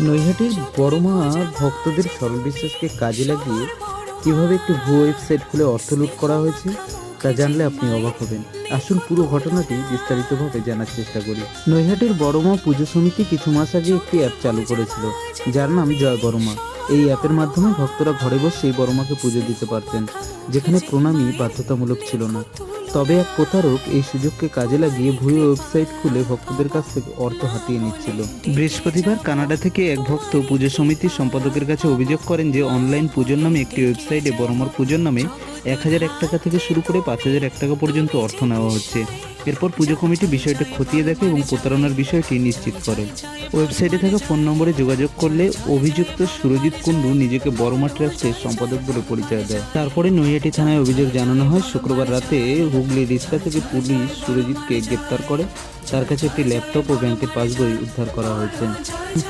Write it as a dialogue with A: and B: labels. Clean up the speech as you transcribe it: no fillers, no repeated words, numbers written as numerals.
A: নৈহাটির বড়মা ভক্তদের সরল বিশ্বাসকে কাজে লাগিয়ে কিভাবে একটি ভুয়ো ওয়েবসাইট খুলে অর্থ লুট করা হয়েছে তা জানলে আপনি অবাক হবেন। আসুন পুরো ঘটনাটি বিস্তারিতভাবে জানার চেষ্টা করি। নৈহাটির বড়মা পুজো সমিতি কিছু মাস আগে একটি অ্যাপ চালু করেছিল, যার নাম জয় বড়মা। এই অ্যাপের মাধ্যমে ভক্তরা ঘরে বসেই বড়মাকে পুজো দিতে পারতেন, যেখানে প্রণামী বাধ্যতামূলক ছিল না। তবে এক প্রতারক এই সুযোগকে কাজে লাগিয়ে ভুয়ো ওয়েবসাইট খুলে ভক্তদের কাছ থেকে অর্থ হাতিয়ে নিচ্ছিল। বৃহস্পতিবার কানাডা থেকে এক ভক্ত পুজো সমিতির সম্পাদকের কাছে অভিযোগ করেন যে অনলাইন পুজোর নামে একটি ওয়েবসাইটে বড়মার পুজোর নামে 1001 টাকা থেকে শুরু করে 5001 টাকা পর্যন্ত অর্থ নেওয়া হচ্ছে। এরপর পুজো কমিটি বিষয়টি খতিয়ে দেখে এবং প্রতারণার বিষয়টি নিশ্চিত করে। ওয়েবসাইটে থাকা ফোন নম্বরে যোগাযোগ করলে অভিযুক্ত সুরজিৎ কুণ্ডু নিজেকে বড়মা ট্রাস্টের সম্পাদক বলে পরিচয় দেয়। তারপরে নৈহাটি থানায় অভিযোগ জানানো হয়। শুক্রবার রাতে হুগলি রিষ্টা থেকে পুলিশ সুরজিৎকে গ্রেপ্তার করে। তার কাছে একটি ল্যাপটপ ও ব্যাংকের পাসবই উদ্ধার করা হয়েছে।